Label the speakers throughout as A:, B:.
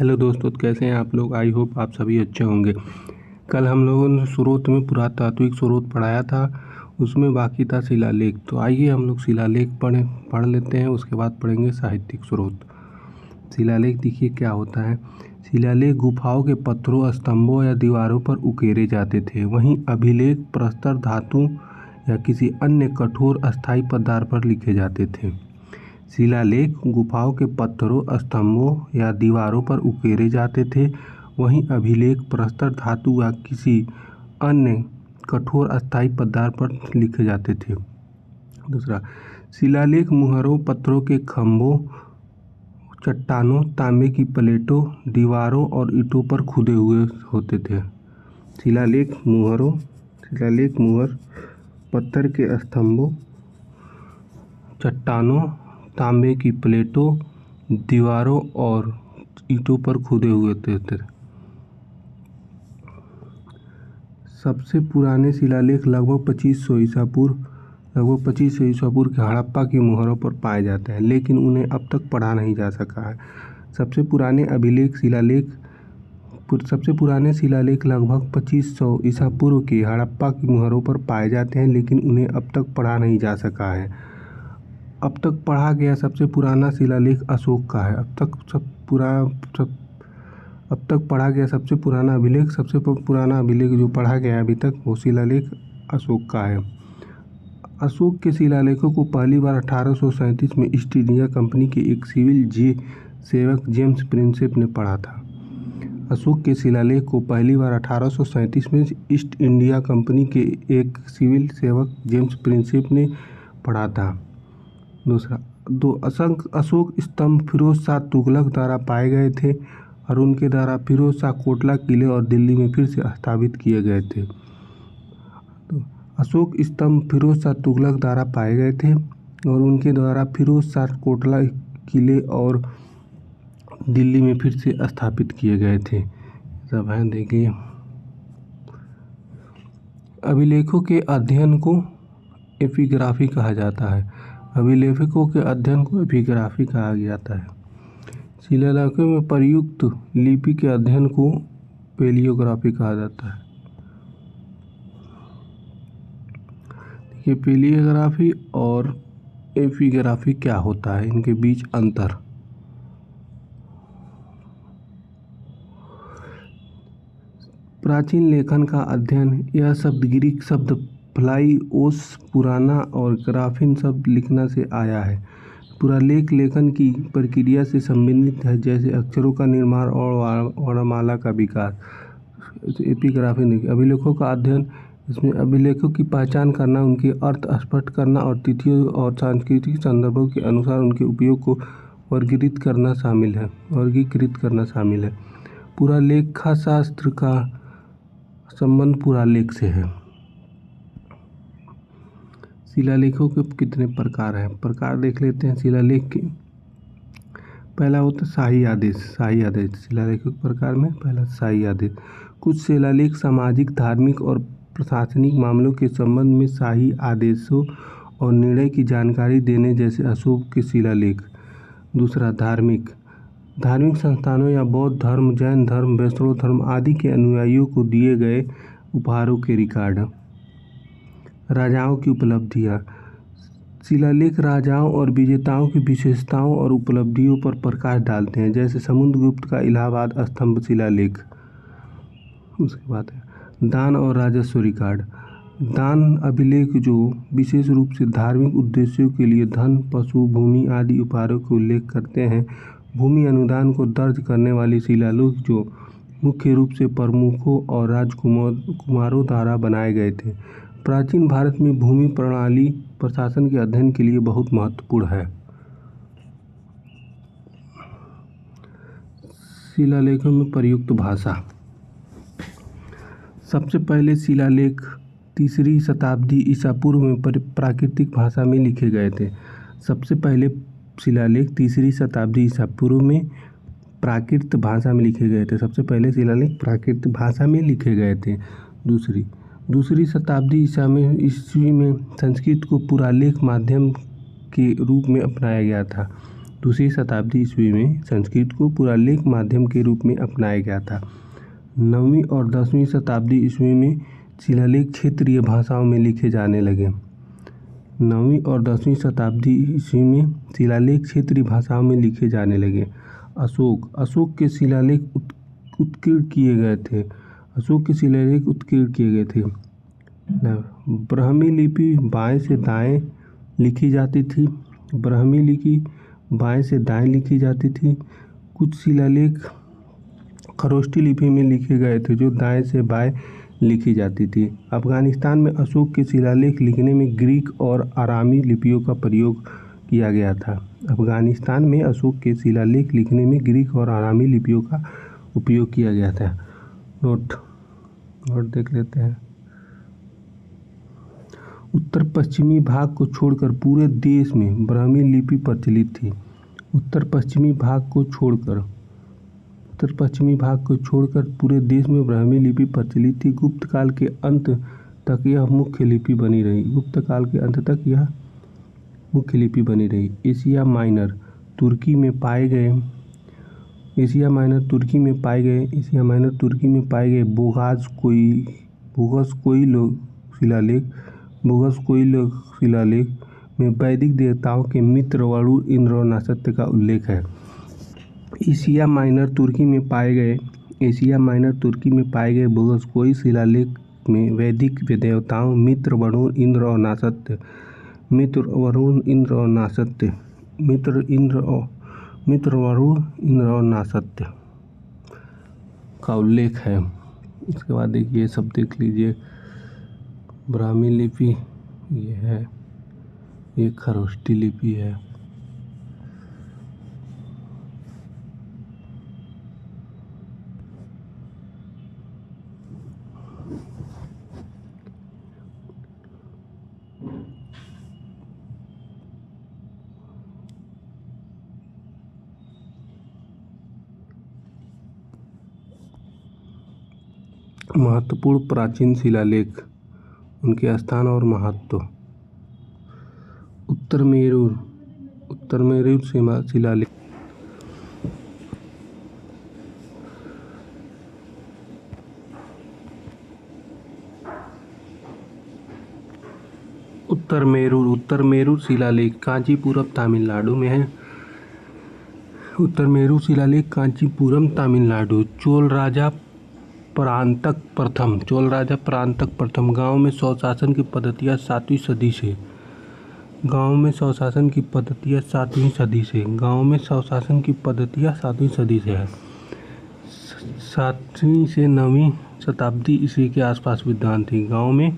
A: Hello दोस्तों, कैसे हैं आप लोग। आई होप आप सभी अच्छे होंगे। कल हम लोगों ने स्रोत में पुरातात्विक स्रोत पढ़ाया था, उसमें बाकी था शिलालेख। तो आइए हम लोग शिलालेख पढ़ लेते हैं, उसके बाद पढ़ेंगे साहित्यिक स्रोत। शिलालेख देखिए क्या होता है। शिलालेख गुफाओं के पत्थरों, स्तंभों या दीवारों पर उकेरे जाते थे। वहीं अभिलेख प्रस्तर धातु या किसी अन्य कठोर अस्थायी पदार्थ पर लिखे जाते थे। शिलालेख गुफाओं के पत्थरों, स्तंभों या दीवारों पर उकेरे जाते थे। वहीं अभिलेख प्रस्तर धातु या किसी अन्य कठोर अस्थायी पदार्थ पर लिखे जाते थे। दूसरा, शिलालेख मुहरों, पत्थरों के खंभों, चट्टानों, तांबे की प्लेटों, दीवारों और ईंटों पर खुदे हुए होते थे। शिलालेख मुहर पत्थर के स्तंभों, चट्टानों, तांबे की प्लेटों, दीवारों और ईंटों पर खुदे हुए थे। सबसे पुराने शिलालेख लगभग 2500 ईसा पूर्व के हड़प्पा की मुहरों पर पाए जाते हैं, लेकिन उन्हें अब तक पढ़ा नहीं जा सका है। सबसे पुराने शिलालेख लगभग 2500 ईसा पूर्व की हड़प्पा की मुहरों पर पाए जाते हैं, लेकिन उन्हें अब तक पढ़ा नहीं जा सका है। अब तक पढ़ा गया सबसे पुराना शिलालेख अशोक का है। अब तक पढ़ा गया सबसे पुराना अभिलेख जो पढ़ा गया अभी तक, वो शिलालेख अशोक का है। अशोक के शिलालेखों को पहली बार 1837 में ईस्ट इंडिया कंपनी के एक सिविल सेवक जेम्स प्रिंसेप ने पढ़ा था। अशोक के शिलालेख को पहली बार 1837 में ईस्ट इंडिया कंपनी के एक सिविल सेवक जेम्स प्रिंसेप ने पढ़ा था। दूसरा, दो अशोक स्तंभ फिरोज शाह तुगलक द्वारा पाए गए थे और उनके द्वारा फिरोज शाह कोटला किले और दिल्ली में फिर से स्थापित किए गए थे। अशोक स्तंभ फिरोज शाह तुगलक द्वारा पाए गए थे और उनके द्वारा फिरोज शाह कोटला किले और दिल्ली में फिर से स्थापित किए गए थे। सब है, देखिए। अभिलेखों के अध्ययन को एपिग्राफी कहा जाता है। अभिलेखों के अध्ययन को एपिग्राफी कहा जाता है। शिलालेखों में प्रयुक्त लिपि के अध्ययन को पेलियोग्राफी कहा जाता है। ये पेलियोग्राफी और एपिग्राफी क्या होता है, इनके बीच अंतर। प्राचीन लेखन का अध्ययन, यह शब्द ग्रीक शब्द फ्लाइओस पुराना और ग्राफिन शब्द लिखना से आया है। पुरालेख लेखन की प्रक्रिया से संबंधित है, जैसे अक्षरों का निर्माण और वर्णमाला का विकास। एपिग्राफी अभिलेखों का अध्ययन, इसमें अभिलेखों की पहचान करना, उनके अर्थ स्पष्ट करना और तिथियों और सांस्कृतिक संदर्भों के अनुसार उनके उपयोग को वर्गीकृत करना शामिल है। पुरालेखाशास्त्र का संबंध पुरालेख से है। शिलालेखों के कितने प्रकार हैं, प्रकार देख लेते हैं शिलालेख के। पहला होता है शाही आदेश। शिलालेखों के प्रकार में पहला शाही आदेश। कुछ शिलालेख सामाजिक, धार्मिक और प्रशासनिक मामलों के संबंध में शाही आदेशों और निर्णय की जानकारी देने जैसे अशोक के शिलालेख। दूसरा, धार्मिक संस्थानों या बौद्ध धर्म, जैन धर्म, वैष्णव धर्म आदि के अनुयायियों को दिए गए उपहारों के रिकॉर्ड। राजाओं की उपलब्धियाँ। शिलालेख राजाओं और विजेताओं की विशेषताओं और उपलब्धियों पर प्रकाश डालते हैं, जैसे समुद्रगुप्त का इलाहाबाद स्तंभ शिलालेख। उसके बाद है दान और राजस्व रिकॉर्ड। दान अभिलेख जो विशेष रूप से धार्मिक उद्देश्यों के लिए धन, पशु, भूमि आदि उपहारों का उल्लेख करते हैं। भूमि अनुदान को दर्ज करने वाले शिलालेख जो मुख्य रूप से प्रमुखों और राजकुमारों द्वारा बनाए गए थे। प्राचीन भारत में भूमि प्रणाली प्रशासन के अध्ययन के लिए बहुत महत्वपूर्ण है। शिलालेखों में प्रयुक्त भाषा। सबसे पहले शिलालेख 3री शताब्दी ईसा पूर्व में प्राकृतिक भाषा में लिखे गए थे। सबसे पहले शिलालेख 3री शताब्दी ईसा पूर्व में प्राकृत भाषा में लिखे गए थे। सबसे पहले शिलालेख प्राकृत भाषा में लिखे गए थे। दूसरी शताब्दी ईस्वी में संस्कृत को पुरालेख माध्यम के रूप में अपनाया गया था। दूसरी शताब्दी ईस्वी में संस्कृत को पुरालेख माध्यम के रूप में अपनाया गया था। 9वीं और 10वीं शताब्दी ईस्वी में शिलालेख क्षेत्रीय भाषाओं में लिखे जाने लगे। 9वीं और 10वीं शताब्दी ईस्वी में शिलालेख क्षेत्रीय भाषाओं में लिखे जाने लगे। अशोक के शिलालेख उत्कीर्ण किए गए थे। अशोक के शिलालेख उत्कीर्ण किए गए थे। ब्राह्मी लिपि बाएं से दाएं लिखी जाती थी। ब्राह्मी लिपि बाएं से दाएं लिखी जाती थी। कुछ शिलालेख खरोष्टी लिपि में लिखे गए थे जो दाएं से बाएं लिखी जाती थी। अफगानिस्तान में अशोक के शिलालेख लिखने में ग्रीक और आरामी लिपियों का प्रयोग किया गया था। अफगानिस्तान में अशोक के शिलालेख लिखने में ग्रीक और आरामी लिपियों का उपयोग किया गया था। नोट देख लेते हैं। उत्तर पश्चिमी भाग को छोड़कर पूरे देश में ब्राह्मी लिपि प्रचलित थी। उत्तर पश्चिमी भाग को छोड़कर पूरे देश में ब्राह्मी लिपि प्रचलित थी। गुप्त काल के अंत तक यह मुख्य लिपि बनी रही। एशिया माइनर तुर्की में पाए गए बोगस कोई शिलालेख में वैदिक देवताओं के मित्र, वरुण, इंद्र और नक्षत्र का उल्लेख है। एशिया माइनर तुर्की में पाए गए बोगस कोई शिलालेख में वैदिक देवताओं मित्र, वरुण, इंद्र और नक्षत्र का उल्लेख है। इसके बाद देखिए सब देख लीजिए। ब्राह्मी लिपि ये है, ये खरोष्टी लिपि है। महत्वपूर्ण प्राचीन शिलालेख, उनके स्थान और महत्व। उत्तर मेरूर शिलालेख। उत्तर मेरूर शिलालेख कांचीपुरम तमिलनाडु में है। उत्तर मेरूर शिलालेख कांचीपुरम तमिलनाडु। चोल राजा परांतक प्रथम गांव में स्वशासन की पद्धतियाँ 7वीं सदी से। 7वीं से 9वीं शताब्दी ईस्वी के आसपास विद्वान थी। गांव में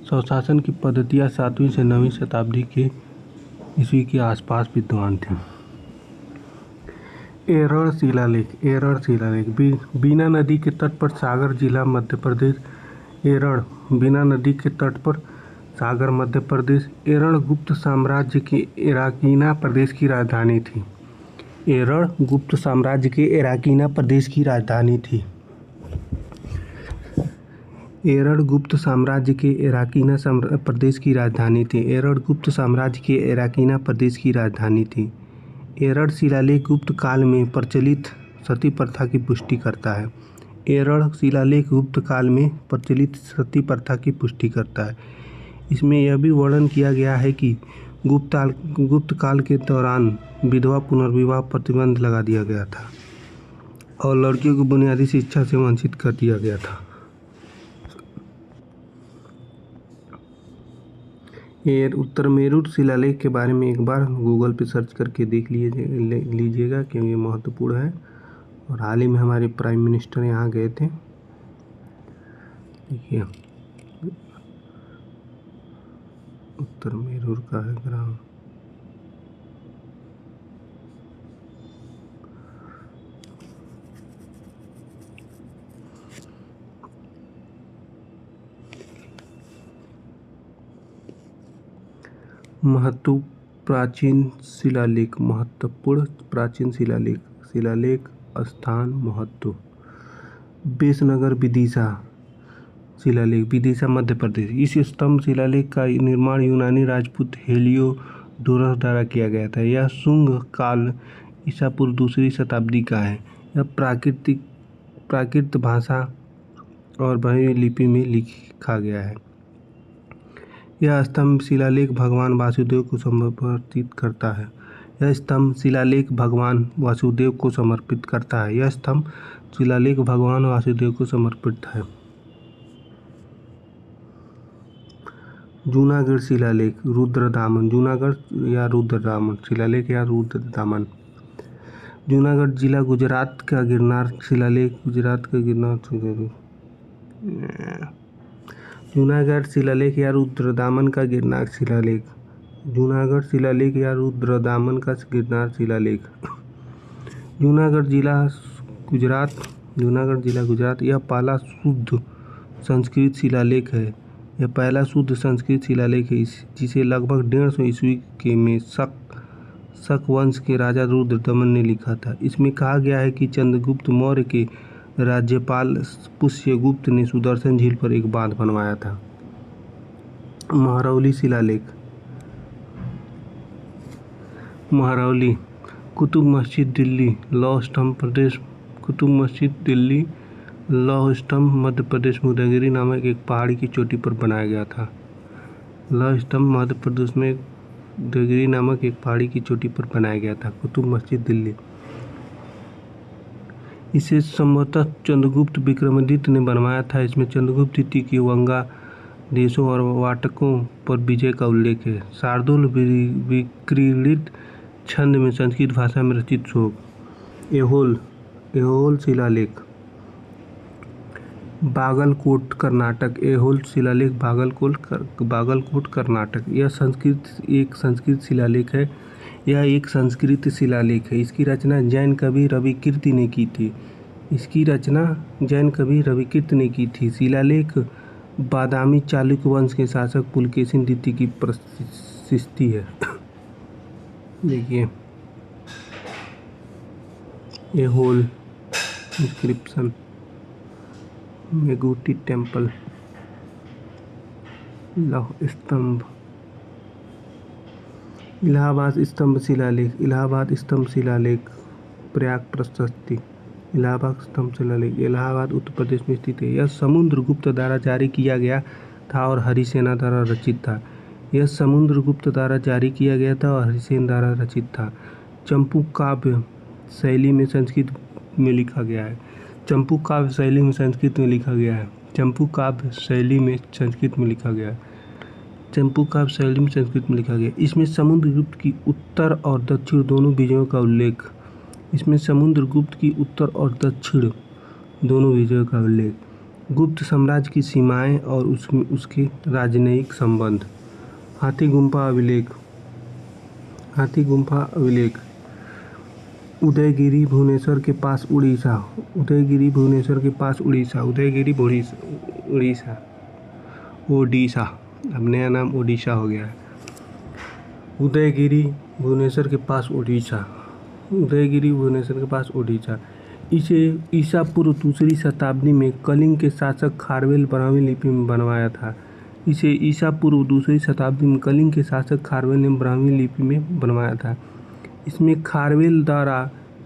A: स्वशासन की पद्धतियाँ 7वीं से 9वीं शताब्दी के ईस्वी के आसपास विद्वान थी। एरड़ शिलालेख बीना नदी के तट पर सागर जिला मध्य प्रदेश। बीना नदी के तट पर सागर मध्य प्रदेश। एरड़ गुप्त साम्राज्य के एराकीना प्रदेश की राजधानी थी। एरड़ शिलालेख गुप्त काल में प्रचलित सती प्रथा की पुष्टि करता है। इसमें यह भी वर्णन किया गया है कि गुप्त काल के दौरान विधवा पुनर्विवाह प्रतिबंध लगा दिया गया था और लड़कियों को बुनियादी शिक्षा से वंचित कर दिया गया था। उत्तर मेरूर शिलालेख के बारे में एक बार गूगल पे सर्च करके देख लीजिएगा क्योंकि महत्वपूर्ण है और हाल ही में हमारे प्राइम मिनिस्टर यहाँ गए थे। देखिए उत्तर मेरूर का है ग्राम। महत्वपूर्ण प्राचीन शिलालेख स्थान महत्व। बेसनगर विदिशा शिलालेख, विदिशा मध्य प्रदेश। इस स्तंभ शिलालेख का निर्माण यूनानी राजपूत डोरस द्वारा किया गया था। यह शुंग काल ईसा पूर्व दूसरी शताब्दी का है। यह प्राकृत भाषा और ब्राह्मी लिपि में लिखा गया है। यह स्तंभ शिलालेख भगवान वासुदेव को समर्पित करता है। यह स्तंभ शिलालेख भगवान वासुदेव को समर्पित करता है। यह स्तंभ शिलालेख भगवान वासुदेव को समर्पित है। जूनागढ़ शिलालेख रुद्रदामन। जूनागढ़ या रुद्रदामन शिलालेख या रुद्रदामन। जूनागढ़ जिला गुजरात का गिरनार शिलालेख। गुजरात का गिरनार जूनागढ़ शिलालेख या रुद्रदामन का गिरनार शिलालेख। जूनागढ़ शिलालेख या रुद्रदामन का गिरनार शिलालेख। जूनागढ़ जिला गुजरात। जूनागढ़ जिला गुजरात। यह पहला शुद्ध संस्कृत शिलालेख है। यह पहला शुद्ध संस्कृत शिलालेख है जिसे लगभग 150 ईस्वी के में शक वंश के राजा रुद्रदमन ने लिखा था। इसमें कहा गया है कि चंद्रगुप्त मौर्य के राज्यपाल पुष्यगुप्त ने सुदर्शन झील पर एक बांध बनवाया था। महरौली शिलालेख। महरौली कुतुब मस्जिद दिल्ली लौह स्तंभ प्रदेश। कुतुब मस्जिद दिल्ली लौह स्तंभ मध्य प्रदेश में उदयगिरी नामक एक पहाड़ी की चोटी पर बनाया गया था। लौह स्तंभ मध्य प्रदेश में उदयगिरी नामक एक पहाड़ी की चोटी पर बनाया गया था। कुतुब मस्जिद दिल्ली। इसे संभवतः चंद्रगुप्त विक्रमादित्य ने बनवाया था। इसमें चंद्रगुप्त द्वितीय की वंगा देशों और वाटकों पर विजय का उल्लेख है। शार्दूल विक्रीडित छंद में संस्कृत भाषा में रचित श्लोक। ऐहोल शिलालेख बागलकोट कर्नाटक। ऐहोल शिलालेख बागलकोट कर्नाटक। यह संस्कृत शिलालेख है। यह एक संस्कृत शिलालेख है। इसकी रचना जैन कवि रविकीर्ति ने की थी। शिलालेख बादामी चालुक्य वंश के शासक पुलकेशिन द्वितीय की प्रशस्ति है। देखिए ऐहोल इंस्क्रिप्शन। मेगुटी टेम्पल। लौह स्तंभ। इलाहाबाद स्तंभ शिलालेख। इलाहाबाद स्तंभ शिलालेख प्रयाग प्रशस्ति। इलाहाबाद स्तंभ शिलालेख इलाहाबाद उत्तर प्रदेश में स्थित है। यह समुद्रगुप्त द्वारा जारी किया गया था और हरिसेना द्वारा रचित था। यह समुद्रगुप्त द्वारा जारी किया गया था और हरिसेन द्वारा रचित था। चंपू काव्य शैली में संस्कृत में लिखा गया है। चंपू काव्य शैली में संस्कृत में लिखा गया है। चंपू काव्य शैली में संस्कृत में लिखा गया है। चंपू काव्य शैली में संस्कृत में लिखा गया। इसमें समुद्रगुप्त की उत्तर और दक्षिण दोनों विजयों का उल्लेख। इसमें समुद्रगुप्त की उत्तर और दक्षिण दोनों विजयों का उल्लेख। गुप्त साम्राज्य की सीमाएं और उसके राजनयिक संबंध। हाथी गुम्फा अभिलेख। हाथी गुम्फा अभिलेख उदयगिरी भुवनेश्वर के पास उड़ीसा। उदयगिरी भुवनेश्वर के पास उड़ीसा। उदयगिरी उड़ीसा ओडिशा। अब नया नाम ओडिशा हो गया है। उदयगिरी भुवनेश्वर के पास उड़ीसा। उदयगिरी भुवनेश्वर के पास उड़ीसा। इसे ईसा पूर्व दूसरी शताब्दी में कलिंग के शासक खारवेल ब्राह्मी लिपि में बनवाया था। इसे ईसा पूर्व दूसरी शताब्दी में कलिंग के शासक खारवेल ने ब्राह्मी लिपि में बनवाया था। इसमें खारवेल द्वारा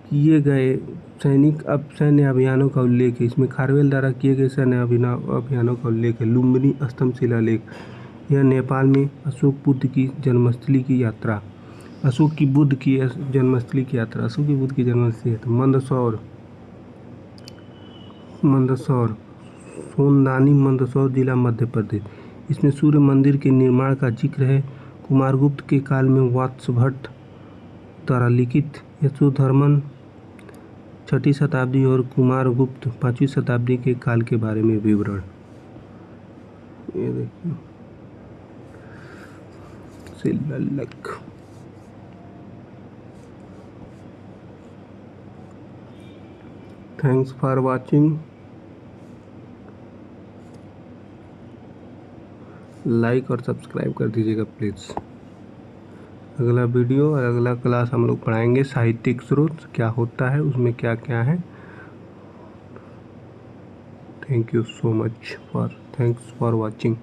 A: किए गए सैन्य अभियानों का उल्लेख है। इसमें खारवेल द्वारा किए गए सैन्य अभियानों का उल्लेख है। लुम्बिनी स्तंभ शिलालेख। यह नेपाल में अशोक बुद्ध की जन्मस्थली की यात्रा। अशोक की बुद्ध की जन्मस्थली की यात्रा। अशोक की बुद्ध की जन्मस्थली है। मंदसौर सोनदानी मंदसौर जिला मध्य प्रदेश। इसमें सूर्य मंदिर के निर्माण का जिक्र है। कुमारगुप्त के काल में वात्सभट्ट द्वारा लिखित यशोधर्मन 6वीं शताब्दी और कुमारगुप्त 5वीं शताब्दी के काल के बारे में विवरण। ये देखिए शिलालेख। Thanks for watching. लाइक और सब्सक्राइब कर दीजिएगा प्लीज़। अगला वीडियो और अगला क्लास हम लोग पढ़ाएंगे साहित्यिक स्रोत क्या होता है, उसमें क्या क्या है। Thank you so much thanks for watching.